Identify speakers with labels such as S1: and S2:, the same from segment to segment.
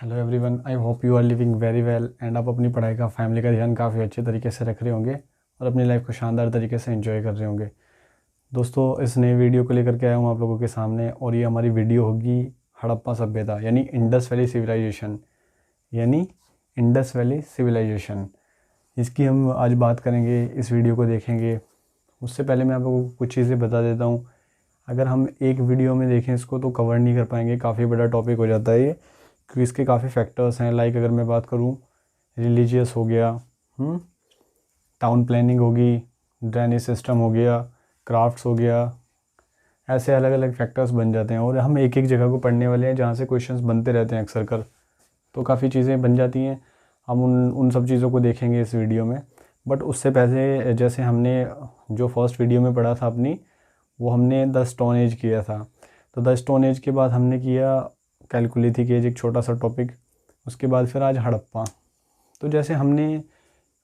S1: Hello everyone, I hope you are living very well and आप अपनी पढ़ाई का, फैमिली का ध्यान काफ़ी अच्छे तरीके से रख रहे होंगे और अपनी लाइफ को शानदार तरीके से एंजॉय कर रहे होंगे। दोस्तों, इस नई वीडियो को लेकर के आया हूँ आप लोगों के सामने और ये हमारी वीडियो होगी हड़प्पा सभ्यता यानी इंडस वैली सिविलाइजेशन। इसकी हम आज बात करेंगे, इस वीडियो को देखेंगे। उससे पहले मैं आप लोगों को कुछ चीज़ें बता देता हूँ। अगर हम एक वीडियो में देखें इसको तो कवर नहीं कर पाएंगे, काफ़ी बड़ा टॉपिक हो जाता है ये, क्योंकि इसके काफ़ी फैक्टर्स हैं। लाइक अगर मैं बात करूँ, रिलीजियस हो गया, टाउन प्लानिंग होगी, ड्रेनेज सिस्टम हो गया, क्राफ्ट्स हो गया, ऐसे अलग अलग फैक्टर्स बन जाते हैं और हम एक एक जगह को पढ़ने वाले हैं जहाँ से क्वेश्चंस बनते रहते हैं अक्सर कर, तो काफ़ी चीज़ें बन जाती हैं। हम उन सब चीज़ों को देखेंगे इस वीडियो में। बट उससे पहले, जैसे हमने जो फर्स्ट वीडियो में पढ़ा था अपनी, वो हमने द स्टोन एज किया था। तो द स्टोन एज के बाद हमने किया कैलकुलिथिक एज, एक छोटा सा टॉपिक। उसके बाद फिर आज हड़प्पा। तो जैसे हमने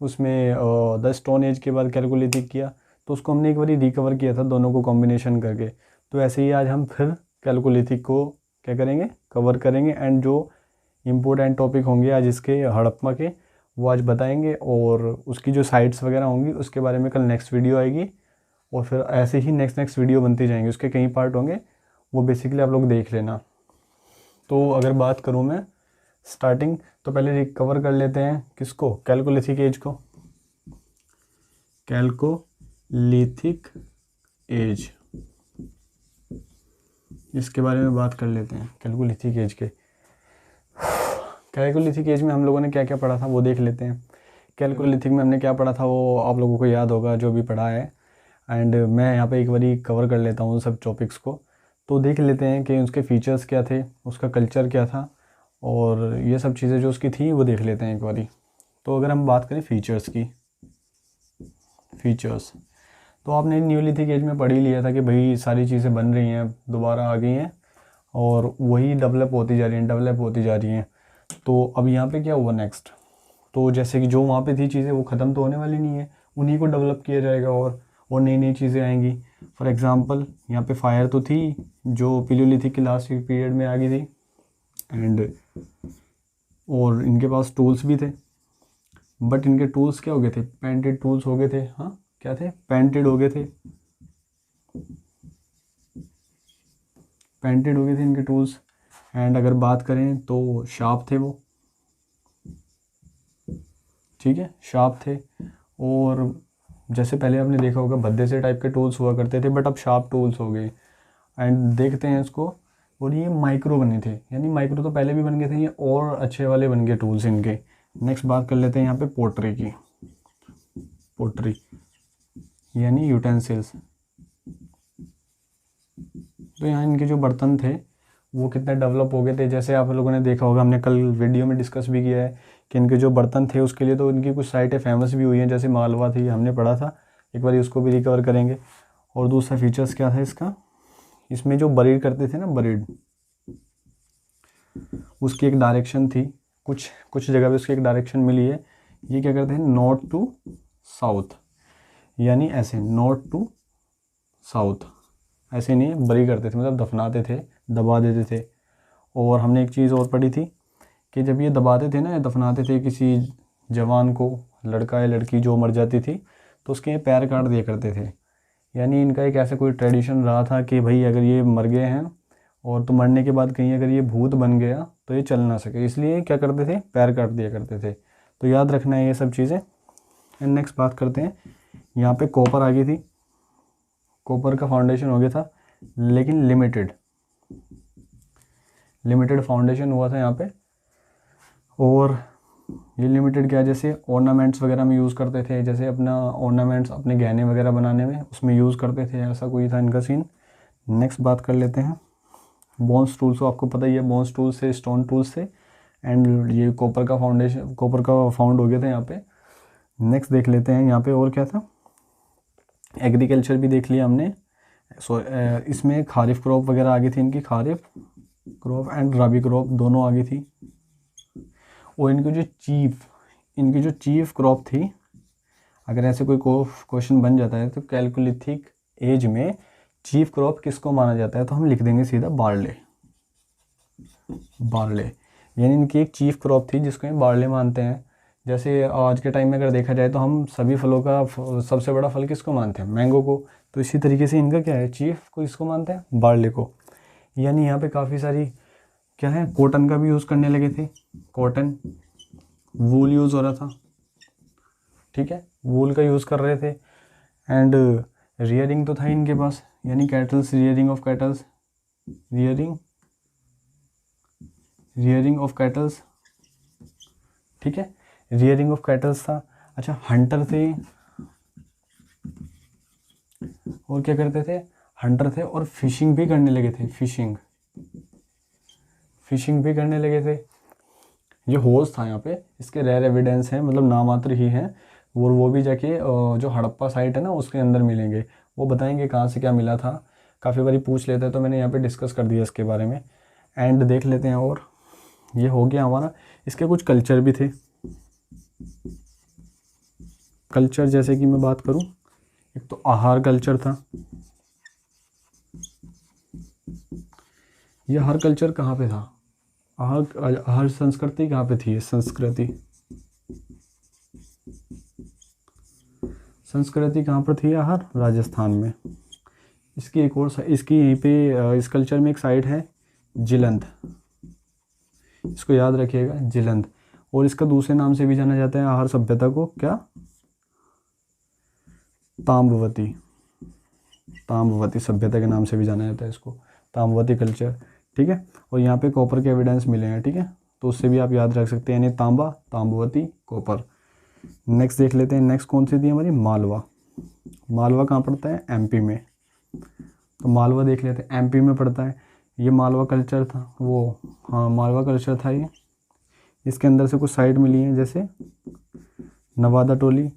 S1: उसमें द स्टोन एज के बाद कैलकुलिथिक किया, तो उसको हमने एक बार रिकवर किया था दोनों को कॉम्बिनेशन करके। तो ऐसे ही आज हम फिर कैलकुलिथिक को क्या करेंगे, कवर करेंगे। एंड जो इम्पोर्टेंट टॉपिक होंगे आज इसके हड़प्पा के, वो आज बताएंगे। और उसकी जो साइट्स वगैरह होंगी उसके बारे में कल नेक्स्ट वीडियो आएगी। और फिर ऐसे ही नेक्स्ट वीडियो बनती जाएंगे, उसके कई पार्ट होंगे, वो बेसिकली आप लोग देख लेना। तो अगर बात करूँ मैं स्टार्टिंग, तो पहले रिकवर कर लेते हैं किसको, कैलकोलिथिक एज को। कैलकोलिथिक एज, इसके बारे में बात कर लेते हैं। कैलकोलिथिक एज के, कैलकोलिथिक एज में हम लोगों ने क्या क्या पढ़ा था वो देख लेते हैं। कैलकोलिथिक में हमने क्या पढ़ा था वो आप लोगों को याद होगा, जो भी पढ़ा है। एंड मैं यहाँ पे एक बारी कवर कर लेता हूँ सब टॉपिक्स को। तो देख लेते हैं कि उसके फीचर्स क्या थे, उसका कल्चर क्या था, और ये सब चीज़ें जो उसकी थी वो देख लेते हैं एक बारी। तो अगर हम बात करें फीचर्स की, फीचर्स तो आपने न्यूलिथिक एज में पढ़ ही लिया था कि भाई सारी चीज़ें बन रही हैं, दोबारा आ गई हैं और वही डेवलप होती जा रही हैं। तो अब यहाँ पे क्या हुआ नेक्स्ट, तो जैसे कि जो वहाँ पे थी चीज़ें वो ख़त्म तो होने वाली नहीं है, उन्हीं को डेवलप किया जाएगा और नई नई चीज़ें आएंगी। फॉर एग्ज़ाम्पल यहाँ पे फायर तो थी जो पिलियोलिथिक के लास्ट पीरियड में आ गई थी। एंड और इनके पास टूल्स भी थे, बट इनके टूल्स क्या हो गए थे, पेंटेड टूल्स हो गए थे। हाँ, क्या थे, पेंटेड हो गए थे, पेंटेड हो गए थे इनके टूल्स। एंड अगर बात करें तो शार्प थे वो, ठीक है, शार्प थे। और जैसे पहले आपने देखा होगा भद्दे से टाइप के टूल्स हुआ करते थे, बट अब शार्प टूल्स हो गए। एंड देखते हैं इसको, और ये माइक्रो बने थे, यानी माइक्रो तो पहले भी बन गए थे, ये और अच्छे वाले बन गए टूल्स इनके। नेक्स्ट बात कर लेते हैं यहाँ पे पोट्री की। पोट्री यानी यूटेंसिल्स। तो यहाँ इनके जो बर्तन थे वो कितने डेवलप हो गए थे। जैसे आप लोगों ने देखा होगा, हमने कल वीडियो में डिस्कस भी किया है कि इनके जो बर्तन थे उसके लिए तो इनकी कुछ साइटें फेमस भी हुई हैं, जैसे मालवा थी, हमने पढ़ा था एक बार, उसको भी रिकवर करेंगे। और दूसरा फीचर्स क्या था इसका, इसमें जो बरीड करते थे ना, बरीड, उसकी एक डायरेक्शन थी, कुछ कुछ जगह पे उसकी एक डायरेक्शन मिली है। ये क्या करते हैं, नॉर्थ टू साउथ, यानी ऐसे नॉर्थ टू साउथ, ऐसे नहीं बरी करते थे, मतलब दफनाते थे, दबा देते थे। और हमने एक चीज़ और पढ़ी थी कि जब ये दबाते थे ना या दफनाते थे किसी जवान को, लड़का या लड़की जो मर जाती थी, तो उसके पैर काट दिया करते थे। यानी इनका एक ऐसा कोई ट्रेडिशन रहा था कि भाई अगर ये मर गए हैं और तो मरने के बाद कहीं अगर ये भूत बन गया तो ये चल ना सके, इसलिए क्या करते थे, पैर काट दिया करते थे। तो याद रखना है ये सब चीज़ें। एंड नेक्स्ट बात करते हैं, यहाँ पे कॉपर आ गई थी, कॉपर का फाउंडेशन हो गया था, लेकिन लिमिटेड फाउंडेशन हुआ था यहाँ पे। और ये लिमिटेड क्या, जैसे ऑर्नामेंट्स वगैरह में यूज़ करते थे, जैसे अपना ऑर्नामेंट्स अपने गहने वगैरह बनाने में उसमें यूज़ करते थे, ऐसा कोई था इनका सीन। नेक्स्ट बात कर लेते हैं बोन्स टूल्स, को आपको पता ही है, बोन्स टूल्स से, स्टोन टूल्स से। एंड ये कॉपर का फाउंडेशन, कॉपर का फाउंड हो गया था यहाँ पे। नेक्स्ट देख लेते हैं यहाँ पे और क्या था, एग्रीकल्चर भी देख लिया हमने। सो इसमें खारिफ क्रॉप वगैरह आ गई थी इनकी, kharif crop and rabi crop दोनों आ गई थी। और इनकी जो चीफ क्रॉप थी, अगर ऐसे कोई क्वेश्चन बन जाता है तो कैलकुलिथिक एज में चीफ क्रॉप किसको माना जाता है, तो हम लिख देंगे सीधा बार्ले। यानी इनकी एक चीफ क्रॉप थी जिसको ये बारले मानते हैं। जैसे आज के टाइम में अगर देखा जाए तो हम सभी फलों का सबसे बड़ा फल किसको मानते हैं, मैंगो को। तो इसी तरीके से इनका क्या है, चीफ को इसको मानते हैं, बारले को। यानी यहाँ पे काफ़ी सारी क्या है, कॉटन का भी यूज़ करने लगे थे, कॉटन, वूल यूज़ हो रहा था, ठीक है, वूल का यूज़ कर रहे थे। एंड रियरिंग तो था इनके पास, यानी kettles, rearing of kettles, rearing of kettles, ठीक है, रियरिंग ऑफ कैटल्स था। अच्छा, हंटर थे, और क्या करते थे, हंटर थे, और फिशिंग भी करने लगे थे, फिशिंग भी करने लगे थे। ये होल्स था यहाँ पे, इसके रेयर एविडेंस हैं, मतलब नामात्र ही हैं, और वो भी जाके जो हड़प्पा साइट है ना उसके अंदर मिलेंगे, वो बताएंगे कहाँ से क्या मिला था। काफ़ी बारी पूछ लेते हैं, तो मैंने यहाँ पे डिस्कस कर दिया इसके बारे में। एंड देख लेते हैं, और ये हो गया हमारा। इसके कुछ कल्चर भी थे, कल्चर जैसे कि मैं बात करूँ, एक तो आहार कल्चर था। ये आहार कल्चर कहाँ पे था, आहार संस्कृति कहाँ पे थी, ये संस्कृति कहाँ पर थी, आहार राजस्थान में। इसकी एक और इसकी यहीं पे इस कल्चर में एक साइट है जिलंध, इसको याद रखिएगा, जिलंध। और इसका दूसरे नाम से भी जाना जाता है आहार सभ्यता को, क्या, ताम्रवती, ताम्रवती सभ्यता के नाम से भी जाना जाता है इसको, ताम्रवती कल्चर, ठीक है। और यहाँ पे कॉपर के एविडेंस मिले हैं, ठीक है, तो उससे भी आप याद रख सकते हैं, यानी तांबा, ताम्रवती, कॉपर। नेक्स्ट देख लेते हैं, नेक्स्ट कौन सी थी हमारी, मालवा। मालवा कहाँ पड़ता है, एमपी में। तो मालवा देख लेते हैं, एमपी में पड़ता है। ये मालवा कल्चर था, वो, हाँ मालवा कल्चर था ये। इसके अंदर से कुछ साइट मिली हैं, जैसे नवादा टोली,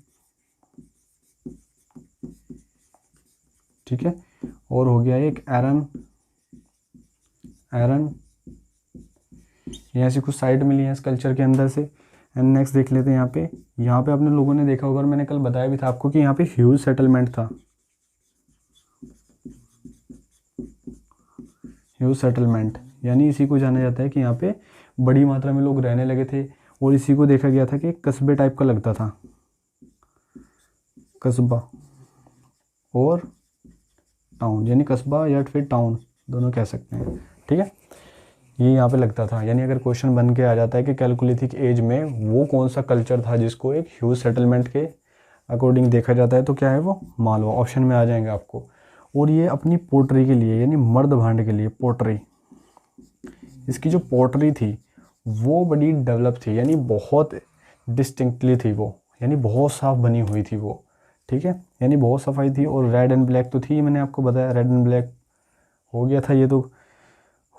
S1: ठीक है, और हो गया एक एरन, ये ऐसी कुछ साइट मिली है इस कल्चर के अंदर से। एंड नेक्स्ट देख लेते हैं, यहाँ पे अपने लोगों ने देखा होगा, और मैंने कल बताया भी था आपको कि यहाँ पे ह्यूज सेटलमेंट था, ह्यूज सेटलमेंट, यानी इसी को जाना जाता है कि यहाँ पे बड़ी मात्रा में लोग रहने लगे थे। और इसी को देखा गया था कि कस्बे टाइप का लगता था, कस्बा और टाउन, यानी कस्बा या फिर टाउन दोनों कह सकते हैं, ठीक है, ये यहाँ पे लगता था। यानी अगर क्वेश्चन बन के आ जाता है कि कैलकुलिथिक एज में वो कौन सा कल्चर था जिसको एक ह्यूज सेटलमेंट के अकॉर्डिंग देखा जाता है, तो क्या है वो, मालवा, ऑप्शन में आ जाएंगे आपको। और ये अपनी पोट्री के लिए, यानी मर्द भांड के लिए पोट्री, इसकी जो पोट्री थी वो बड़ी डेवलप थी, यानी बहुत डिस्टिंक्टली थी वो, यानी बहुत साफ बनी हुई थी वो, ठीक है, यानी बहुत सफाई थी। और रेड एंड ब्लैक तो थी, मैंने आपको बताया, रेड एंड ब्लैक हो गया था ये तो।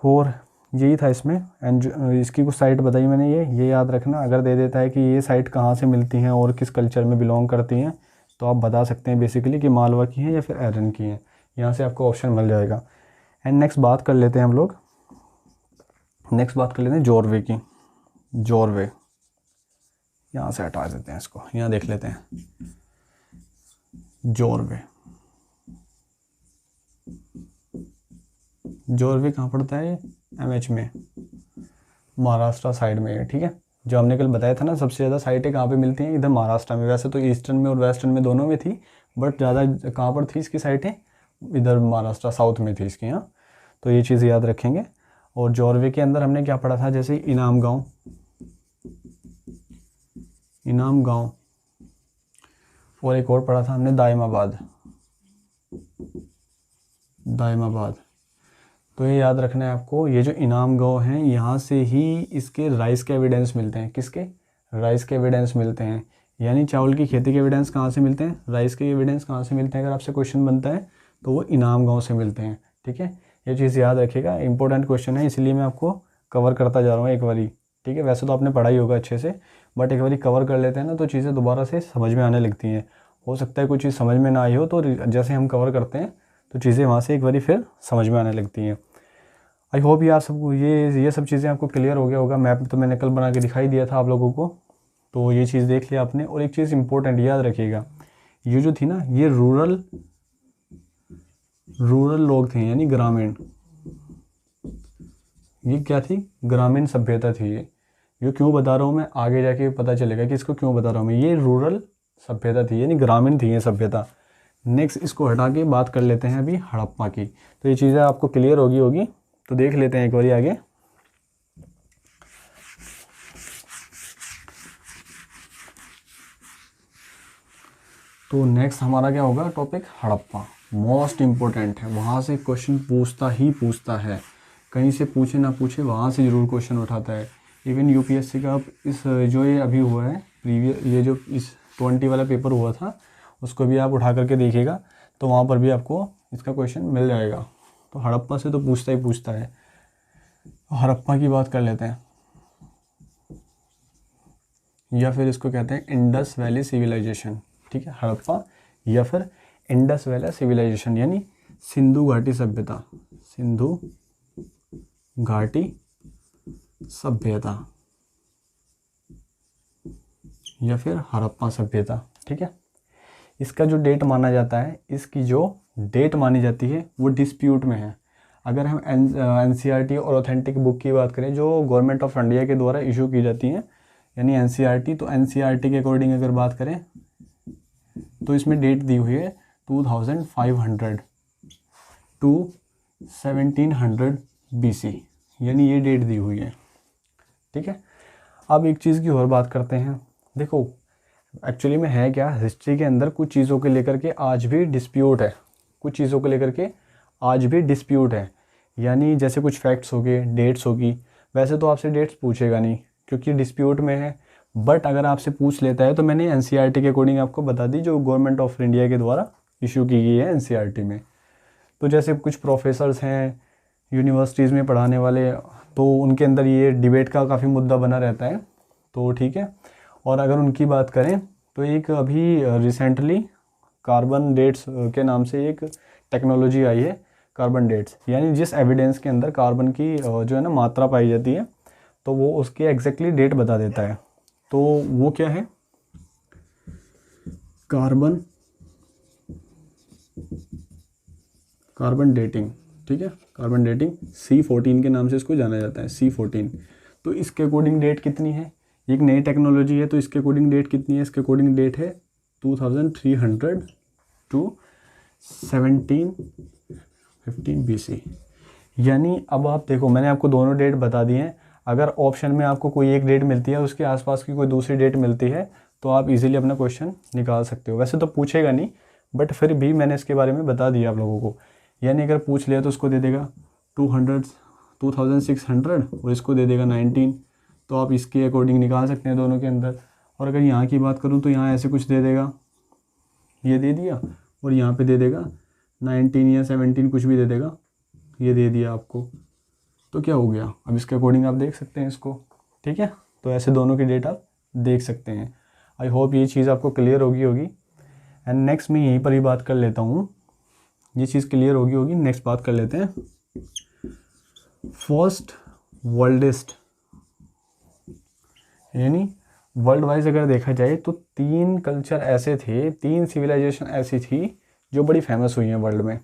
S1: और यही था इसमें। एंड इसकी कुछ साइट बताई मैंने, ये याद रखना, अगर दे देता है कि ये साइट कहाँ से मिलती हैं और किस कल्चर में बिलोंग करती हैं, तो आप बता सकते हैं बेसिकली कि मालवा की हैं या फिर एरन की हैं, यहाँ से आपको ऑप्शन मिल जाएगा। एंड नेक्स्ट बात कर लेते हैं हम लोग, नेक्स्ट बात कर लेते हैं जोरवे की, जोरवे, यहाँ से हटा देते हैं इसको, यहाँ देख लेते हैं जोरवे। जोरवे कहाँ पड़ता है, एमएच में, महाराष्ट्र साइड में है, ठीक है। जो हमने कल बताया था ना, सबसे ज़्यादा साइटें कहाँ पे मिलती हैं, इधर महाराष्ट्र में। वैसे तो ईस्टर्न में और वेस्टर्न में दोनों में थी, बट ज़्यादा कहाँ पर थी इसकी साइटें, इधर महाराष्ट्र साउथ में थी इसकी, यहाँ। तो ये चीज़ याद रखेंगे। और जोरवे के अंदर हमने क्या पढ़ा था, जैसे इनाम गाँव, और एक और पढ़ा था हमने दायमाबाद, तो ये याद रखना है आपको। ये जो इनाम गाँव हैं, यहाँ से ही इसके राइस के एविडेंस मिलते हैं, किसके, राइस के एविडेंस मिलते हैं। यानी चावल की खेती के एविडेंस कहाँ से मिलते हैं, राइस के एविडेंस कहाँ से मिलते हैं, अगर आपसे क्वेश्चन बनता है तो वो इनाम गाँव से मिलते हैं, ठीक है। ये चीज़ याद रखिएगा, इंपॉर्टेंट क्वेश्चन है, इसलिए मैं आपको कवर करता जा रहा हूँ एक बारी, ठीक है। वैसे तो आपने पढ़ा ही होगा अच्छे से, बट एक बारी कवर कर लेते हैं ना, तो चीज़ें दोबारा से समझ में आने लगती हैं। हो सकता है कोई चीज़ समझ में ना आई हो, तो जैसे हम कवर करते हैं तो चीज़ें वहाँ से एक बारी फिर समझ में आने लगती हैं। आई होप यार सबको ये सब चीज़ें आपको क्लियर हो गया होगा। मैप तो मैंने कल बना के दिखाई दिया था आप लोगों को, तो ये चीज़ देख लिया आपने। और एक चीज़ इंपॉर्टेंट याद रखिएगा, ये जो थी ना, ये रूरल लोग थे, यानी ग्रामीण, ये क्या थी, ग्रामीण सभ्यता थी। ये क्यों बता रहा हूँ मैं, आगे जाके पता चलेगा कि इसको क्यों बता रहा हूँ मैं। ये रूरल सभ्यता थी, यानी ग्रामीण थी ये सभ्यता। नेक्स्ट इसको हटा के बात कर लेते हैं अभी हड़प्पा की। तो ये चीज़ें आपको क्लियर होगी, तो देख लेते हैं एक बार आगे। तो नेक्स्ट हमारा क्या होगा टॉपिक, हड़प्पा। मोस्ट इम्पोर्टेंट है, वहाँ से क्वेश्चन पूछता है, कहीं से पूछे ना पूछे वहाँ से ज़रूर क्वेश्चन उठाता है। इवन यूपीएससी का इस जो ये अभी हुआ है प्रीवियस, ये जो इस 20 वाला पेपर हुआ था उसको भी आप उठा करके देखिएगा, तो वहाँ पर भी आपको इसका क्वेश्चन मिल जाएगा। तो हड़प्पा से तो पूछता है। हड़प्पा की बात कर लेते हैं, या फिर इसको कहते हैं इंडस वैली सिविलाइजेशन। ठीक है, हड़प्पा या फिर इंडस वैली सिविलाइजेशन, यानी सिंधु घाटी सभ्यता, सिंधु घाटी सभ्यता या फिर हड़प्पा सभ्यता। ठीक है, इसका जो डेट माना जाता है, इसकी जो डेट मानी जाती है वो डिस्प्यूट में है। अगर हम एनसीईआरटी और ऑथेंटिक बुक की बात करें जो गवर्नमेंट ऑफ इंडिया के द्वारा इशू की जाती हैं, यानी एनसीईआरटी, तो एनसीईआरटी के अकॉर्डिंग अगर बात करें तो इसमें डेट दी हुई है 2500 टू 1700 BC, यानी ये डेट दी हुई है। ठीक है, अब एक चीज़ की और बात करते हैं। देखो एक्चुअली में है क्या, हिस्ट्री के अंदर कुछ चीज़ों को लेकर के आज भी डिस्प्यूट है, कुछ चीज़ों को लेकर के आज भी डिस्प्यूट है। यानी जैसे कुछ फैक्ट्स हो गए, डेट्स होगी, वैसे तो आपसे डेट्स पूछेगा नहीं क्योंकि डिस्प्यूट में है, बट अगर आपसे पूछ लेता है तो मैंने एनसीईआरटी के अकॉर्डिंग आपको बता दी जो गवर्नमेंट ऑफ इंडिया के द्वारा इशू की गई है एनसीईआरटी में। तो जैसे कुछ प्रोफेसर्स हैं यूनिवर्सिटीज़ में पढ़ाने वाले, तो उनके अंदर ये डिबेट का काफ़ी मुद्दा बना रहता है। तो ठीक है, और अगर उनकी बात करें तो एक अभी रिसेंटली कार्बन डेट्स के नाम से एक टेक्नोलॉजी आई है, कार्बन डेट्स, यानी जिस एविडेंस के अंदर कार्बन की जो है ना मात्रा पाई जाती है, तो वो उसके एग्जैक्टली डेट बता देता है। तो वो क्या है, कार्बन डेटिंग। ठीक है, कार्बन डेटिंग C14 के नाम से इसको जाना जाता है, C14। तो इसके अकॉर्डिंग डेट कितनी है, एक नई टेक्नोलॉजी है, तो इसके अकॉर्डिंग डेट कितनी है, इसके अकॉर्डिंग डेट है 2300 टू 1715 BC। यानी अब आप देखो मैंने आपको दोनों डेट बता दी हैं, अगर ऑप्शन में आपको कोई एक डेट मिलती है उसके आसपास की कोई दूसरी डेट मिलती है तो आप इजीली अपना क्वेश्चन निकाल सकते हो। वैसे तो पूछेगा नहीं, बट फिर भी मैंने इसके बारे में बता दिया आप लोगों को। यानी अगर पूछ लिया तो उसको दे देगा 2600 और इसको दे देगा 19, तो आप इसके अकॉर्डिंग निकाल सकते हैं दोनों के अंदर। और अगर यहाँ की बात करूँ तो यहाँ ऐसे कुछ दे देगा, ये दे दिया, और यहाँ पे दे देगा 19 या 17 कुछ भी दे देगा, ये दे दिया आपको, तो क्या हो गया। अब इसके अकॉर्डिंग आप देख सकते हैं इसको। ठीक है, तो ऐसे दोनों की डेट आप देख सकते हैं। आई होप ये चीज़ आपको क्लियर होगी। एंड नेक्स्ट मैं यहीं पर ही बात कर लेता हूँ, ये चीज़ क्लियर होगी। नेक्स्ट बात कर लेते हैं फर्स्ट वर्ल्डेस्ट, यानी वर्ल्ड वाइज अगर देखा जाए तो 3 कल्चर ऐसे थे, 3 सिविलाइजेशन ऐसी थी जो बड़ी फेमस हुई हैं वर्ल्ड में।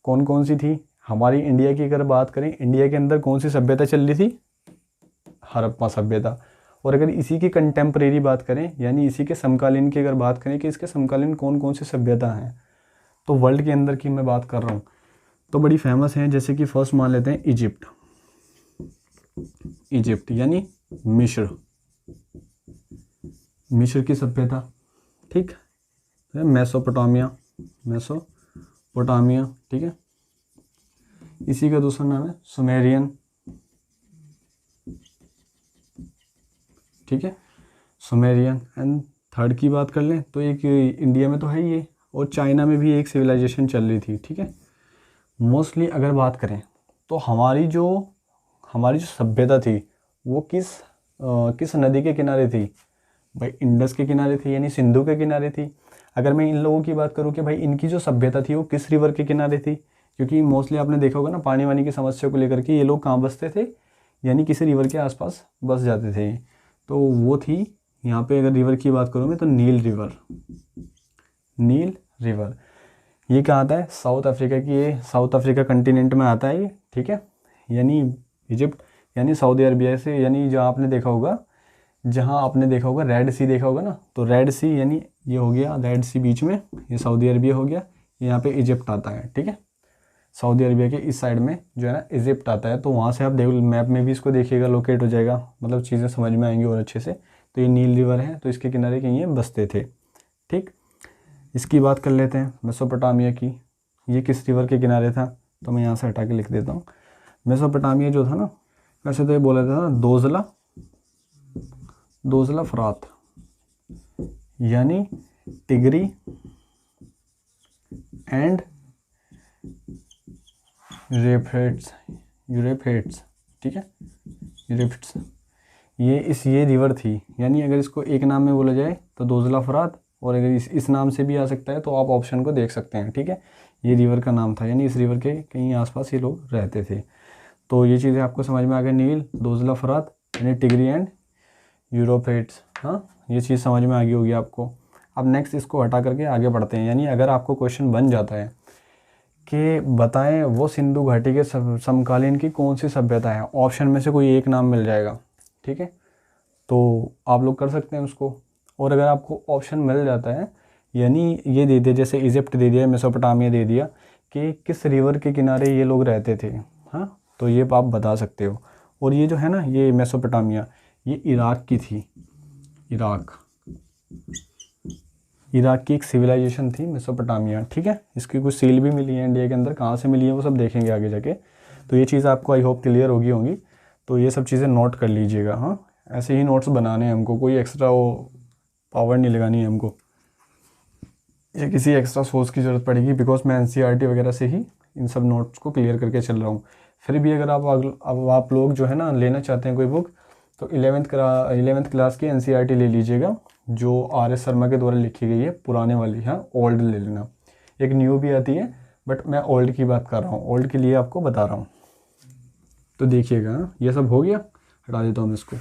S1: कौन कौन सी थी, हमारी इंडिया की अगर बात करें, इंडिया के अंदर कौन सी सभ्यता चल रही थी, हड़प्पा सभ्यता। और अगर इसी की कंटेम्प्रेरी बात करें, यानी इसी के समकालीन की अगर बात करें कि इसके समकालीन कौन कौन सी सभ्यता हैं, तो वर्ल्ड के अंदर की मैं बात कर रहा हूँ तो बड़ी फेमस हैं। जैसे कि फर्स्ट मान लेते हैं इजिप्ट यानी मिस्र की सभ्यता। ठीक, मेसोपोटामिया, ठीक है। इसी का दूसरा नाम है सुमेरियन। ठीक है, सुमेरियन। एंड थर्ड की बात कर लें तो एक इंडिया में तो है ये, और चाइना में भी एक सिविलाइजेशन चल रही थी। ठीक है, मोस्टली अगर बात करें तो हमारी जो सभ्यता थी वो किस नदी के किनारे थी भाई, इंडस के किनारे थी, यानी सिंधु के किनारे थी। अगर मैं इन लोगों की बात करूं कि भाई इनकी जो सभ्यता थी वो किस रिवर के किनारे थी, क्योंकि मोस्टली आपने देखा होगा ना पानी वानी की समस्या को लेकर के ये लोग कहाँ बसते थे, यानी किसी रिवर के आसपास बस जाते थे। तो वो थी यहाँ पे, अगर रिवर की बात करूँ मैं तो नील रिवर। ये कहाँ आता है, साउथ अफ्रीका कंटिनेंट में आता है ये। ठीक है, यानी इजिप्ट यानी सऊदी अरबिया से, यानी जहाँ आपने देखा होगा, रेड सी देखा होगा ना, तो रेड सी यानी ये हो गया रेड सी बीच में, ये सऊदी अरबिया हो गया, यहाँ पे इजिप्ट आता है, ठीक है। सऊदी अरबिया के इस साइड में जो है ना इजिप्ट आता है, तो वहाँ से आप देख मैप में भी इसको देखिएगा, लोकेट हो जाएगा, मतलब चीज़ें समझ में आएंगी और अच्छे से। तो ये नील रिवर है, तो इसके किनारे कहीं ये बसते थे, ठीक। इसकी बात कर लेते हैं मेसोपोटामिया की। ये किस रिवर के किनारे था, तो मैं यहाँ से हटा के लिख देता हूँ। मेसोपोटामिया जो था ना, वैसे तो ये बोला था ना दोजला फरात, यानी टिगरी एंड यूरेफ्रेट्स, ठीक है, यूरेफ्रेट्स, ये रिवर थी। यानी अगर इसको एक नाम में बोला जाए तो दोजला फरात, और अगर इस नाम से भी आ सकता है तो आप ऑप्शन को देख सकते हैं, ठीक है। ये रिवर का नाम था, यानी इस रिवर के कहीं आसपास ये लोग रहते थे। तो ये चीज़ें आपको समझ में आ गई, नील, दोजला फरात यानी टिगरी एंड यूरोफ्रेट्स, हाँ, ये चीज़ समझ में आ गई होगी आपको। अब नेक्स्ट इसको हटा करके आगे बढ़ते हैं। यानी अगर आपको क्वेश्चन बन जाता है कि बताएं वो सिंधु घाटी के समकालीन की कौन सी सभ्यता है, ऑप्शन में से कोई एक नाम मिल जाएगा, ठीक है, तो आप लोग कर सकते हैं उसको। और अगर आपको ऑप्शन मिल जाता है, यानी ये दे दिया, जैसे इजिप्ट दे दिया, मेसोपोटामिया दे दिया, कि किस रिवर के किनारे ये लोग रहते थे, हाँ, तो ये आप बता सकते हो। और ये जो है ना, ये मेसोपोटामिया, ये इराक की थी, इराक की एक सिविलाइजेशन थी मेसोपोटामिया, ठीक है। इसकी कुछ सील भी मिली है इंडिया के अंदर, कहाँ से मिली है वो सब देखेंगे आगे जाके। तो ये चीज़ आपको आई होप क्लियर होगी। तो ये सब चीज़ें नोट कर लीजिएगा, हाँ, ऐसे ही नोट्स बनाने हैं हमको, कोई एक्स्ट्रा वो पावर नहीं लगानी है हमको, या किसी एक्स्ट्रा सोर्स की ज़रूरत पड़ेगी, बिकॉज मैं एनसीईआरटी वगैरह से ही इन सब नोट्स को क्लियर करके चल रहा हूँ। फिर भी अगर आप लोग जो है ना लेना चाहते हैं कोई बुक, तो 11th क्लास की एनसीईआरटी ले लीजिएगा, जो आर.एस. शर्मा के द्वारा लिखी गई है, पुराने वाली, हाँ, ओल्ड ले लेना। एक न्यू भी आती है, बट मैं ओल्ड की बात कर रहा हूँ, ओल्ड के लिए आपको बता रहा हूँ। तो देखिएगा, ये सब हो गया, हटा देता हूँ मैं इसको।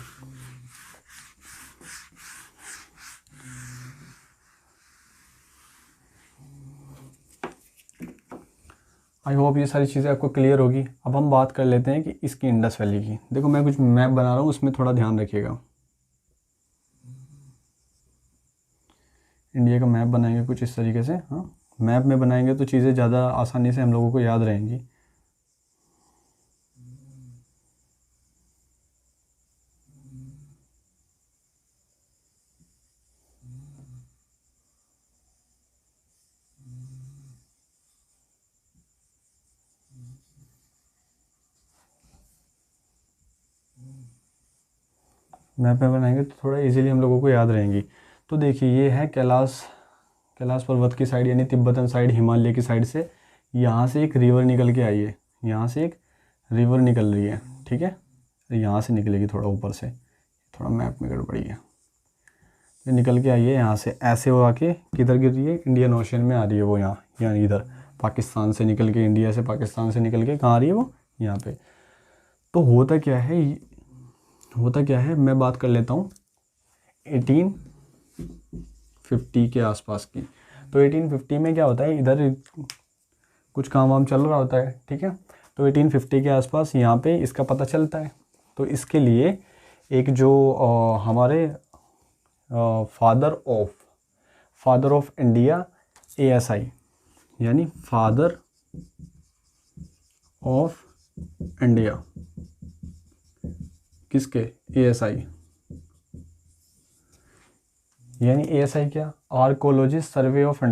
S1: आई होप ये सारी चीज़ें आपको क्लियर होगी। अब हम बात कर लेते हैं कि इसकी इंडस वैली की। देखो मैं कुछ मैप बना रहा हूँ, उसमें थोड़ा ध्यान रखिएगा। इंडिया का मैप बनाएंगे कुछ इस तरीके से, हाँ, मैप में बनाएंगे तो चीज़ें ज़्यादा आसानी से हम लोगों को याद रहेंगी। मैप में बनाएंगे तो थोड़ा इजीली हम लोगों को याद रहेंगी। तो देखिए, ये है कैलाश पर्वत की साइड, यानी तिब्बतन साइड, हिमालय की साइड से यहाँ से एक रिवर निकल के आई है, यहाँ से एक रिवर निकल रही है, ठीक है, यहाँ से निकलेगी थोड़ा ऊपर से, थोड़ा मैप में गड़बड़ी है, ये निकल के आई है यहाँ से, ऐसे हो आके किधर गिर रही है, इंडियन ओशन में आ रही है वो, यहाँ इधर पाकिस्तान से निकल के, इंडिया से पाकिस्तान से निकल के कहाँ आ रही है वो, यहाँ पे। तो होता क्या है, मैं बात कर लेता हूँ 1850 के आसपास की। तो 1850 में क्या होता है, इधर कुछ काम वाम चल रहा होता है, ठीक है। तो 1850 के आसपास यहाँ पे इसका पता चलता है। तो इसके लिए एक जो हमारे फादर ऑफ इंडिया ASI, यानी फादर ऑफ इंडिया किसके, ASI, यानी ASI क्या, आर्कोलॉजिस्ट सर्वे ऑफ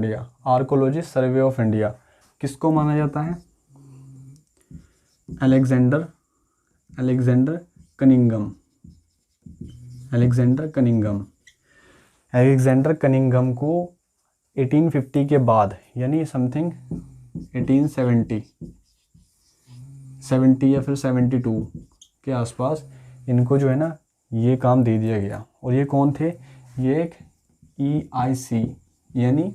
S1: इंडिया, किसको माना जाता है, अलेक्जेंडर कनिंघम को 1850 के बाद, यानी समथिंग 1870 या फिर 72 के आसपास इनको जो है ना ये काम दे दिया गया। और ये कौन थे, ये एक EIC, यानी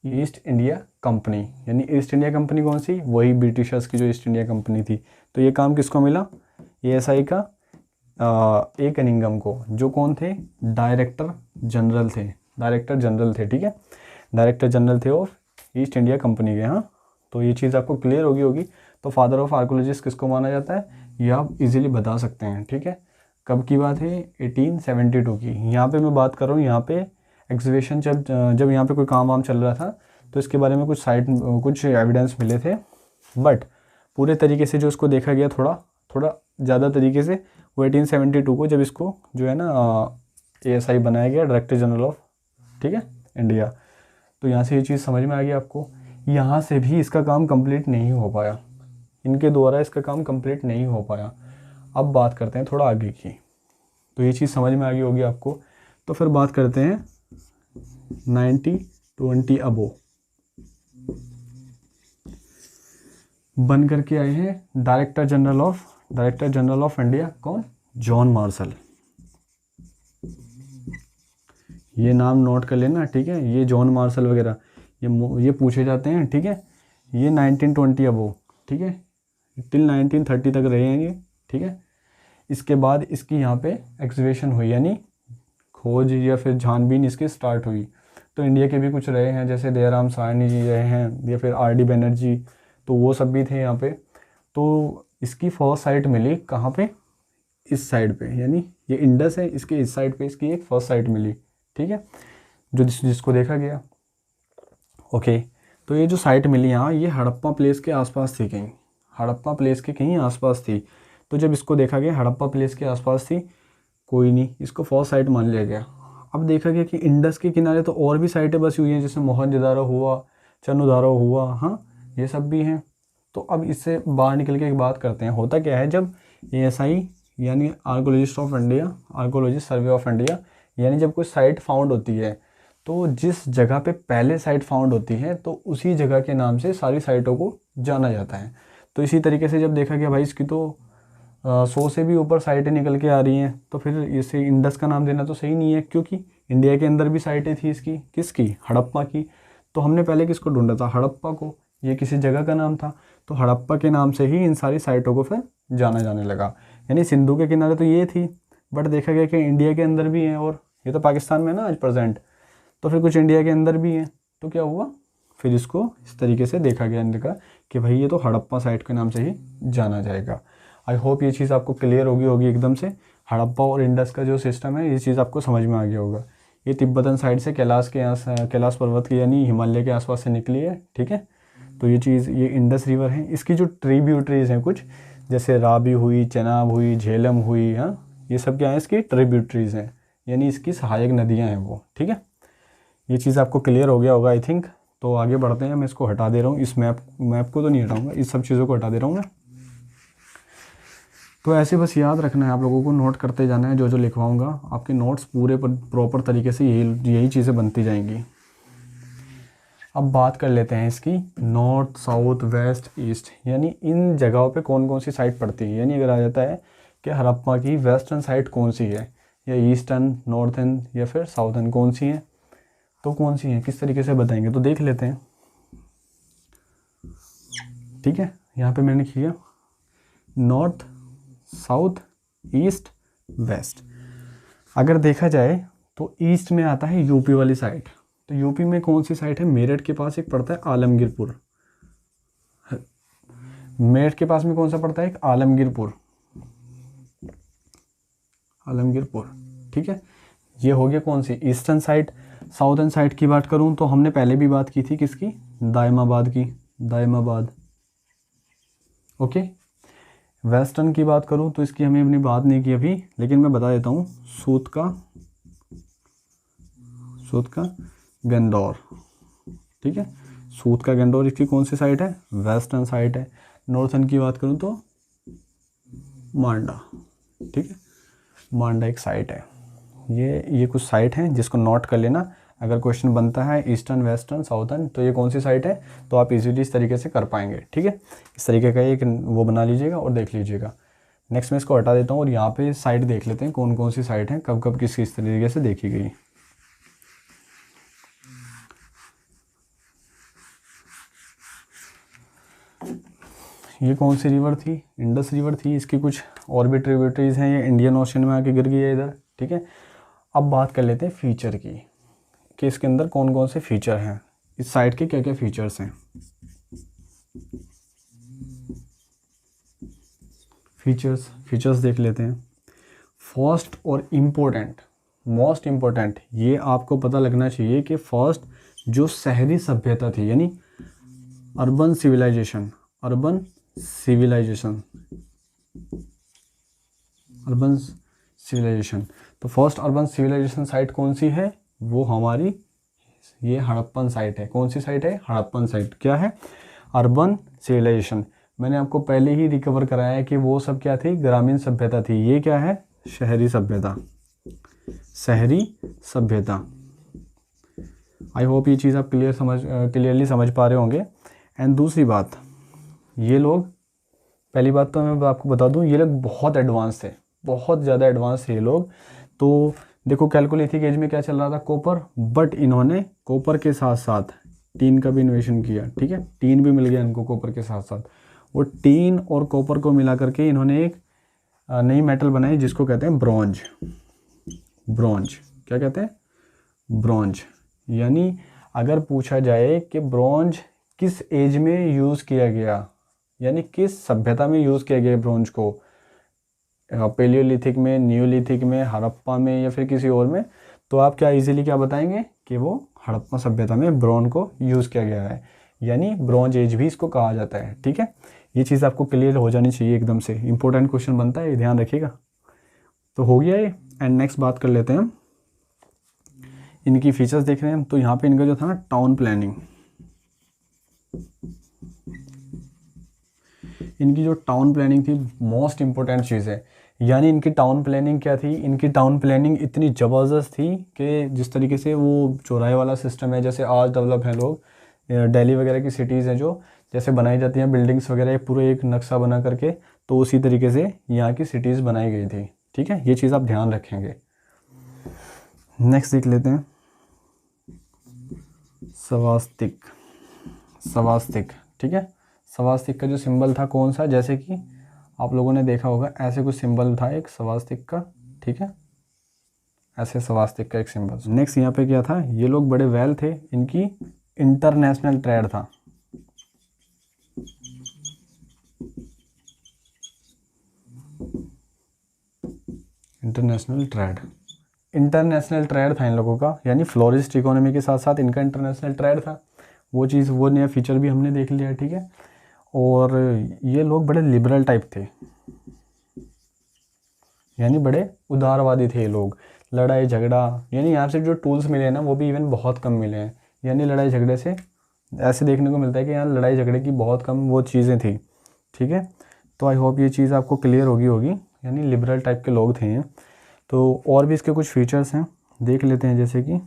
S1: ईस्ट इंडिया कंपनी, यानी ईस्ट इंडिया कंपनी कौन सी, वही ब्रिटिशर्स की जो ईस्ट इंडिया कंपनी थी। तो ये काम किसको मिला, ASI का A कनिंघम को, जो कौन थे, डायरेक्टर जनरल थे, ठीक है, डायरेक्टर जनरल थे ऑफ ईस्ट इंडिया कंपनी के, हाँ। तो ये चीज़ आपको क्लियर होगी। तो फादर ऑफ आर्कोलॉजिस्ट किसको माना जाता है, ये आप इजीली बता सकते हैं, ठीक है। कब की बात है, 1872 की। यहाँ पे मैं बात कर रहा हूँ, यहाँ पे एग्जीबिशन जब यहाँ पे कोई काम वाम चल रहा था, तो इसके बारे में कुछ एविडेंस मिले थे, बट पूरे तरीके से जो इसको देखा गया थोड़ा ज़्यादा तरीके से, वो 1872 को, जब इसको जो है ना ASI बनाया गया, डायरेक्टर जनरल ऑफ, ठीक है, इंडिया। तो यहाँ से ये चीज़ समझ में आ गई आपको। यहाँ से भी इसका काम कंप्लीट नहीं हो पाया, इनके द्वारा इसका काम कंप्लीट नहीं हो पाया। अब बात करते हैं थोड़ा आगे की, तो ये चीज़ समझ में आ गई होगी आपको। तो फिर बात करते हैं 1920 अबो बन करके आए हैं डायरेक्टर जनरल ऑफ इंडिया। कौन? John Marshall. ये नाम नोट कर लेना, ठीक है। ये जॉन मार्शल वगैरह ये पूछे जाते हैं, ठीक है। ये 1920 अबो, ठीक है, टिल 1930 तक रहे हैं ये, ठीक है। इसके बाद इसकी यहाँ पे एग्जीबिशन हुई, यानी खोज या फिर छानबीन इसकी स्टार्ट हुई। तो इंडिया के भी कुछ रहे हैं, जैसे दयाराम साहनी जी रहे हैं, या फिर RD बनर्जी, तो वो सब भी थे यहाँ पे। तो इसकी फर्स्ट साइट मिली कहाँ पे? इस साइड पे, यानी ये इंडस है, इसके इस साइड पे इसकी एक फर्स्ट साइट मिली, ठीक है, जो जिसको देखा गया। ओके, तो ये जो साइट मिली यहाँ, ये हड़प्पा प्लेस के आसपास थी, कहीं हड़प्पा प्लेस के कहीं आसपास थी। तो जब इसको देखा गया हड़प्पा प्लेस के आसपास थी, कोई नहीं, इसको फर्स्ट साइट मान लिया गया। अब देखा गया कि इंडस के किनारे तो और भी साइटें बसी हुई हैं, जैसे मोहनजोदारो हुआ, चन्नूदारो हुआ, हाँ, ये सब भी हैं। तो अब इससे बाहर निकल के एक बात करते हैं, होता क्या है जब ASI यानी आर्कोलॉजिस्ट सर्वे ऑफ इंडिया, यानी जब कोई साइट फाउंड होती है, तो जिस जगह पे पहले साइट फाउंड होती है, तो उसी जगह के नाम से सारी साइटों को जाना जाता है। तो इसी तरीके से जब देखा गया भाई इसकी तो 100 से भी ऊपर साइटें निकल के आ रही हैं, तो फिर इसे इंडस का नाम देना तो सही नहीं है, क्योंकि इंडिया के अंदर भी साइटें थी इसकी, किसकी? हड़प्पा की। तो हमने पहले किसको ढूंढा था? हड़प्पा को। ये किसी जगह का नाम था, तो हड़प्पा के नाम से ही इन सारी साइटों को फिर जाना जाने लगा। यानी सिंधु के किनारे तो ये थी, बट देखा गया कि इंडिया के अंदर भी हैं, और ये तो पाकिस्तान में ना आज प्रेजेंट, तो फिर कुछ इंडिया के अंदर भी हैं। तो क्या हुआ, फिर इसको इस तरीके से देखा गया इंडिया का कि भाई ये तो हड़प्पा साइट के नाम से ही जाना जाएगा। आई होप ये चीज़ आपको क्लियर होगी एकदम से। हड़प्पा और इंडस का जो सिस्टम है, ये चीज़ आपको समझ में आ गया होगा। ये तिब्बतन साइड से कैलाश पर्वत की यानी हिमालय के आसपास से निकली है, ठीक है। तो ये चीज़, ये इंडस रिवर है। इसकी जो ट्रिब्यूटरीज हैं कुछ, जैसे रावी हुई, चेनाब हुई, झेलम हुई, हाँ, ये सब क्या है? इसकी ट्रिब्यूटरीज हैं, यानी इसकी सहायक नदियाँ हैं वो, ठीक है। ये चीज़ आपको क्लियर हो गया होगा आई थिंक। तो आगे बढ़ते हैं, मैं इसको हटा दे रहा हूँ, इस मैप को तो नहीं हटाऊँगा, इस सब चीज़ों को हटा दे रहा हूँ मैं। तो ऐसे बस याद रखना है आप लोगों को, नोट करते जाना है, जो जो लिखवाऊँगा आपके नोट्स पूरे प्रॉपर तरीके से यही चीज़ें बनती जाएंगी। अब बात कर लेते हैं इसकी नॉर्थ, साउथ, वेस्ट, ईस्ट, यानी इन जगहों पे कौन कौन सी साइट पड़ती है। यानी अगर आ जाता है कि हड़प्पा की वेस्टर्न साइड कौन सी है, या ईस्टर्न, नॉर्थर्न, या फिर साउथर्न कौन सी है, तो कौन सी है, किस तरीके से बताएंगे, तो देख लेते हैं, ठीक है। यहाँ पे मैंने किया नॉर्थ, साउथ, ईस्ट, वेस्ट। अगर देखा जाए तो ईस्ट में आता है यूपी वाली साइड। तो यूपी में कौन सी साइट है? मेरठ के पास एक पड़ता है आलमगीरपुर। मेरठ के पास में कौन सा पड़ता है? एक आलमगीरपुर, ठीक है। ये हो गया कौन सी? Eastern side. साउथर्न साइड की बात करूं तो हमने पहले भी बात की थी किसकी? दायमाबाद की, दायमाबाद, ओके। वेस्टर्न की बात करूं तो इसकी हमें अपनी बात नहीं की अभी, लेकिन मैं बता देता हूं, सूत का गंदौर, ठीक है। सूत का गंदौर इसकी कौन सी साइड है? वेस्टर्न साइड है। नॉर्थर्न की बात करूं तो मांडा, ठीक है, मांडा एक साइट है। ये कुछ साइट हैं जिसको नोट कर लेना। अगर क्वेश्चन बनता है ईस्टर्न, वेस्टर्न, साउथर्न, तो ये कौन सी साइट है, तो आप इजीली इस तरीके से कर पाएंगे, ठीक है। इस तरीके का एक वो बना लीजिएगा और देख लीजिएगा। नेक्स्ट मैं इसको हटा देता हूँ और यहाँ पे साइट देख लेते हैं कौन कौन सी साइट हैं, कब कब किस तरीके से देखी गई। ये कौन सी रिवर थी? इंडस रिवर थी। इसकी कुछ और भी ट्रिब्यूटरीज हैं, ये इंडियन ओशन में आके गिर गई है इधर, ठीक है। अब बात कर लेते हैं फीचर की, कि इसके अंदर कौन कौन से फीचर हैं, इस साइट के क्या क्या फीचर्स हैं। फीचर्स देख लेते हैं। फर्स्ट और इम्पोर्टेंट, मोस्ट इम्पोर्टेंट, ये आपको पता लगना चाहिए कि फर्स्ट जो शहरी सभ्यता थी यानी अर्बन सिविलाइजेशन, अर्बन सिविलाइजेशन, तो फर्स्ट अर्बन सिविलाइजेशन साइट कौन सी है? वो हमारी ये हड़प्पन साइट है। कौन सी साइट है? हड़प्पन साइट। क्या है? Urban civilization. मैंने आपको पहले ही रिकवर कराया है कि वो सब क्या थी? ग्रामीण सभ्यता थी। ये क्या है? शहरी सभ्यता, शहरी सभ्यता। आई होप ये चीज़ आप क्लियरली समझ पा रहे होंगे। एंड दूसरी बात, ये लोग, पहली बात तो मैं आपको बता दूं, ये लोग बहुत एडवांस थे, बहुत ज़्यादा एडवांस थे ये लोग। तो देखो कैलकोलिथिक एज में क्या चल रहा था? कॉपर, बट इन्होंने कॉपर के साथ साथ टीन का भी इन्वेशन किया। ठीक है, टीन भी मिल गया इनको कॉपर के साथ साथ। वो टीन और कॉपर को मिला करके इन्होंने एक नई मेटल बनाई जिसको कहते हैं ब्रॉन्ज। ब्रॉन्ज क्या कहते हैं? ब्रॉन्ज। यानी अगर पूछा जाए कि ब्रॉन्ज किस एज में यूज़ किया गया, यानी किस सभ्यता में यूज़ किया गया ब्रॉन्ज को, पेलियोलिथिक में, नियोलिथिक में, हड़प्पा में या फिर किसी और में, तो आप क्या इजीली क्या बताएंगे कि वो हड़प्पा सभ्यता में ब्रॉन्ज को यूज़ किया गया है, यानी ब्रॉन्ज एज भी इसको कहा जाता है। ठीक है, ये चीज़ आपको क्लियर हो जानी चाहिए एकदम से, इंपॉर्टेंट क्वेश्चन बनता है, ये ध्यान रखिएगा। तो हो गया ये। एंड नेक्स्ट बात कर लेते हैं, इनकी फीचर्स देख रहे हैं। तो यहाँ पे इनका जो था ना टाउन प्लानिंग, इनकी जो टाउन प्लानिंग थी मोस्ट इम्पोर्टेंट चीज़ है। यानी इनकी टाउन प्लानिंग क्या थी? इनकी टाउन प्लानिंग इतनी ज़बरदस्त थी कि जिस तरीके से वो चौराहे वाला सिस्टम है, जैसे आज डेवलप हैं लोग, दिल्ली वगैरह की सिटीज़ हैं जो जैसे बनाई जाती हैं बिल्डिंग्स वगैरह, पूरे एक नक्शा बना करके, तो उसी तरीके से यहाँ की सिटीज़ बनाई गई थी। ठीक है, ये चीज़ आप ध्यान रखेंगे। नेक्स्ट देख लेते हैं, स्वास्तिक। स्वास्तिक, ठीक है, स्वास्तिक का जो सिंबल था कौन सा? जैसे कि आप लोगों ने देखा होगा ऐसे कुछ सिंबल था एक स्वास्तिक का। ठीक है, ऐसे स्वास्तिक का एक सिंबल। नेक्स्ट यहाँ पे क्या था? ये लोग बड़े वेल थे, इनकी इंटरनेशनल ट्रेड था। इंटरनेशनल ट्रेड था इन लोगों का, यानी फ्लोरिस्ट इकोनॉमी के साथ साथ इनका इंटरनेशनल ट्रेड था। वो चीज़, वो नया फीचर भी हमने देख लिया है। ठीक है, और ये लोग बड़े लिबरल टाइप थे, यानी बड़े उदारवादी थे ये लोग। लड़ाई झगड़ा, यानी यहाँ से जो टूल्स मिले हैं ना वो भी इवन बहुत कम मिले हैं, यानी लड़ाई झगड़े से ऐसे देखने को मिलता है कि यहाँ लड़ाई झगड़े की बहुत कम वो चीज़ें थी। ठीक है, तो आई होप ये चीज़ आपको क्लियर होगी, यानी लिबरल टाइप के लोग थे। तो और भी इसके कुछ फीचर्स हैं, देख लेते हैं। जैसे कि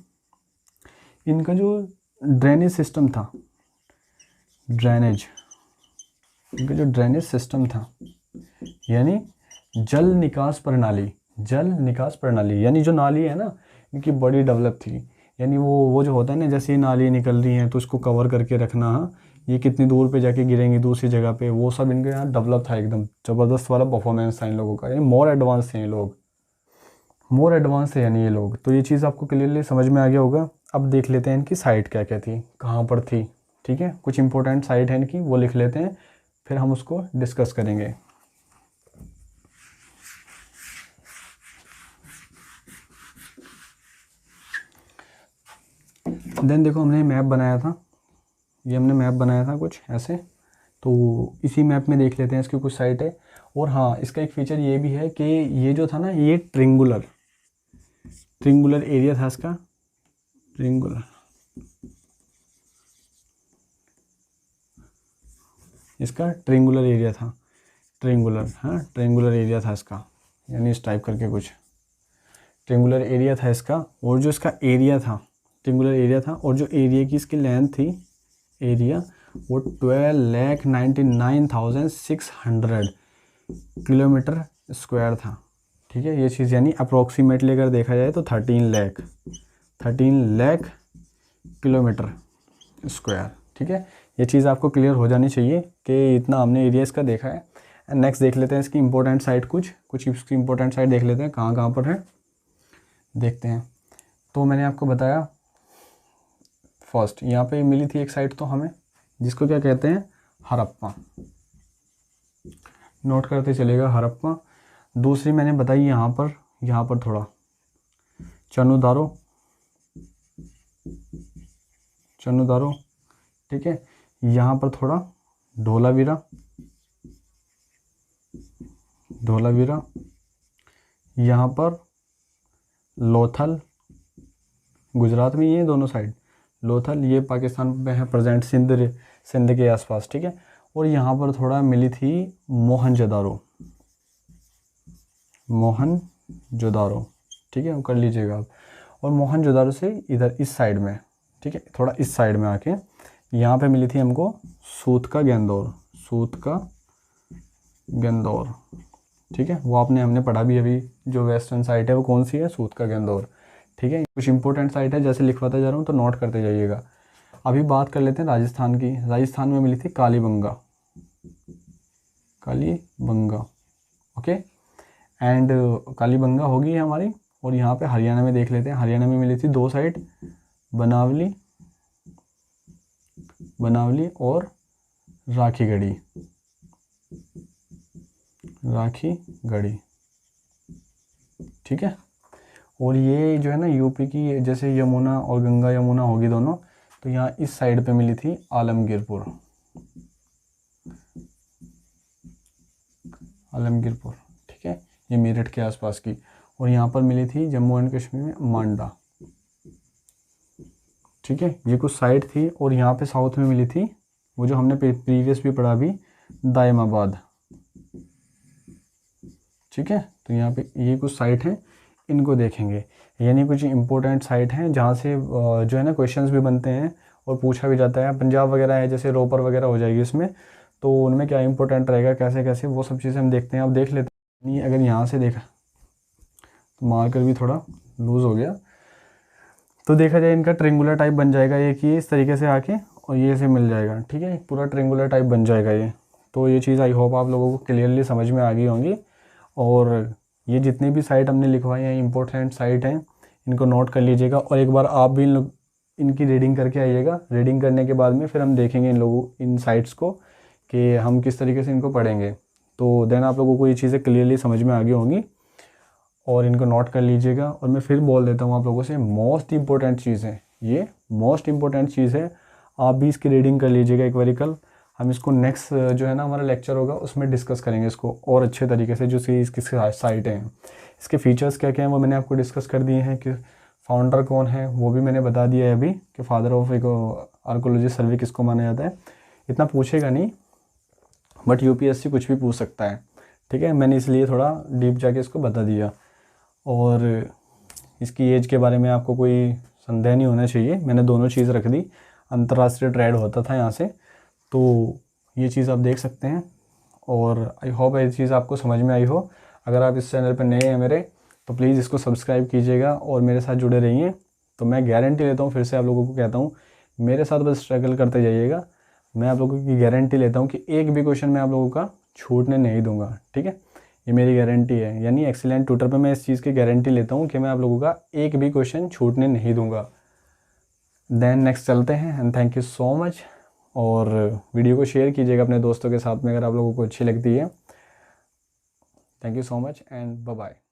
S1: इनका जो ड्रेनेज सिस्टम था, इनका जो ड्रेनेज सिस्टम था, यानी जल निकास प्रणाली, यानी जो नाली है ना इनकी बड़ी डेवलप थी। यानी वो जो होता है ना, जैसे ये नाली निकल रही हैं तो इसको कवर करके रखना, ये कितनी दूर पे जाके गिरेंगी दूसरी जगह पे, वो सब इनके यहाँ डेवलप था। एकदम ज़बरदस्त वाला परफॉर्मेंस था इन लोगों का, यानी मोर एडवांस थे ये लोग, मोर एडवांस है यानी ये लोग। तो ये चीज़ आपको क्लियरली समझ में आ गया होगा। अब देख लेते हैं इनकी साइट क्या क्या थी, कहाँ पर थी। ठीक है, कुछ इंपॉर्टेंट साइट है इनकी, वो लिख लेते हैं, फिर हम उसको डिस्कस करेंगे। देन देखो हमने मैप बनाया था, ये हमने मैप बनाया था कुछ ऐसे, तो इसी मैप में देख लेते हैं इसकी कुछ साइट है। और हाँ, इसका एक फीचर ये भी है कि ये जो था ना, ये ट्रिंगुलर एरिया था इसका, ट्रिंगुलर एरिया था, ट्रिंगुलर एरिया था इसका, यानी इस टाइप करके कुछ ट्रिंगुलर एरिया था इसका। और जो इसका एरिया था, ट्रिंगुलर एरिया था, और जो एरिया की इसकी लेंथ थी, एरिया वो 12,99,600 किलोमीटर स्क्वायर था। ठीक है, ये चीज़ यानी अप्रोक्सीमेटली अगर देखा जाए तो 13 लाख किलोमीटर स्क्वायर। ठीक है, ये चीज़ आपको क्लियर हो जानी चाहिए कि इतना हमने एरिया इसका देखा है। एंड नेक्स्ट देख लेते हैं इसकी इंपॉर्टेंट साइट, कुछ इसकी इंपॉर्टेंट साइट देख लेते हैं कहाँ कहाँ पर है, देखते हैं। तो मैंने आपको बताया फर्स्ट यहाँ पे मिली थी एक साइट तो हमें, जिसको क्या कहते हैं, हड़प्पा। नोट करते चलेगा हड़प्पा। दूसरी मैंने बताई यहाँ पर थोड़ा चनुदारो, ठीक है। यहाँ पर थोड़ा धोलावीरा, यहाँ पर लोथल, गुजरात में ये दोनों साइड, लोथल ये पाकिस्तान में है प्रेजेंट, सिंध के आसपास, ठीक है। और यहाँ पर थोड़ा मिली थी मोहनजोदारो, ठीक है, वो कर लीजिएगा आप। और मोहनजोदारो से इधर इस साइड में, ठीक है, थोड़ा इस साइड में आके यहाँ पे मिली थी हमको सूत का गेंदौर, ठीक है। वो हमने पढ़ा भी अभी, जो वेस्टर्न साइट है वो कौन सी है, सूत का गेंदौर, ठीक है। कुछ इंपॉर्टेंट साइट है, जैसे लिखवाता जा रहा हूँ तो नोट करते जाइएगा। अभी बात कर लेते हैं राजस्थान की। राजस्थान में मिली थी कालीबंगा, ओके। एंड कालीबंगा होगी हमारी। और यहाँ पे हरियाणा में देख लेते हैं। हरियाणा में मिली थी 2 साइट, बनावली और राखीगढ़ी, ठीक है। और ये जो है ना यूपी की, जैसे यमुना और गंगा यमुना होगी दोनों, तो यहाँ इस साइड पे मिली थी आलमगीरपुर, ठीक है, ये मेरठ के आसपास की। और यहाँ पर मिली थी जम्मू एंड कश्मीर में मांडा, ठीक है। ये कुछ साइड थी। और यहाँ पे साउथ में मिली थी वो जो हमने प्रीवियस भी पढ़ा अभी, दायमाबाद, ठीक है। तो यहाँ पे ये कुछ साइट हैं, इनको देखेंगे। यानी कुछ इंपॉर्टेंट साइट हैं जहाँ से जो है ना क्वेश्चंस भी बनते हैं और पूछा भी जाता है। पंजाब वगैरह है, जैसे रोपर वगैरह हो जाएगी इसमें, तो उनमें क्या इंपॉर्टेंट रहेगा, कैसे कैसे, वो सब चीज़ें हम देखते हैं। अब देख लेते हैं। नहीं, अगर यहाँ से देखा तो मार्कर भी थोड़ा लूज़ हो गया, तो देखा जाए इनका ट्रेंगुलर टाइप बन जाएगा ये, कि इस तरीके से आके और ये से मिल जाएगा, ठीक है। पूरा ट्रेंगुलर टाइप बन जाएगा ये। तो ये चीज़ आई होप आप लोगों को क्लियरली समझ में आ गई होंगी। और ये जितनी भी साइट हमने लिखवाई हैं, इंपॉर्टेंट साइट हैं, इनको नोट कर लीजिएगा। और एक बार आप भी इनकी रीडिंग करके आइएगा। रीडिंग करने के बाद में फिर हम देखेंगे इन साइट्स को कि हम किस तरीके से इनको पढ़ेंगे। तो देन आप लोगों को ये चीज़ें क्लियरली समझ में आ गई होंगी और इनको नोट कर लीजिएगा। और मैं फिर बोल देता हूँ आप लोगों से, मोस्ट इंपॉर्टेंट चीज़ है ये, मोस्ट इंपॉर्टेंट चीज़ है। आप भी इसकी रीडिंग कर लीजिएगा एक बारी। कल हम इसको नेक्स्ट जो है ना हमारा लेक्चर होगा उसमें डिस्कस करेंगे इसको और अच्छे तरीके से, जो इसकी साइट हैं, इसके फीचर्स क्या क्या हैं वो मैंने आपको डिस्कस कर दिए हैं। कि फाउंडर कौन है वो भी मैंने बता दिया है अभी, कि फादर ऑफ आर्कोलॉजी सर्वे किसको माना जाता है। इतना पूछेगा नहीं, बट यूपीएससी कुछ भी पूछ सकता है, ठीक है। मैंने इसलिए थोड़ा डीप जाके इसको बता दिया। और इसकी एज के बारे में आपको कोई संदेह नहीं होना चाहिए, मैंने दोनों चीज़ रख दी। अंतर्राष्ट्रीय ट्रेड होता था यहाँ से, तो ये चीज़ आप देख सकते हैं। और आई होप ये चीज़ आपको समझ में आई हो। अगर आप इस चैनल पर नए हैं मेरे, तो प्लीज़ इसको सब्सक्राइब कीजिएगा और मेरे साथ जुड़े रहिए। तो मैं गारंटी लेता हूँ, फिर से आप लोगों को कहता हूँ, मेरे साथ बस स्ट्रगल करते जाइएगा। मैं आप लोगों की गारंटी लेता हूँ कि एक भी क्वेश्चन मैं आप लोगों का छूटने नहीं दूंगा, ठीक है। ये मेरी गारंटी है, यानी एक्सीलेंट ट्यूटर पे मैं इस चीज़ की गारंटी लेता हूँ कि मैं आप लोगों का एक भी क्वेश्चन छूटने नहीं दूंगा। देन नेक्स्ट चलते हैं। And thank you so much. और वीडियो को शेयर कीजिएगा अपने दोस्तों के साथ में अगर आप लोगों को अच्छी लगती है। Thank you so much and bye bye.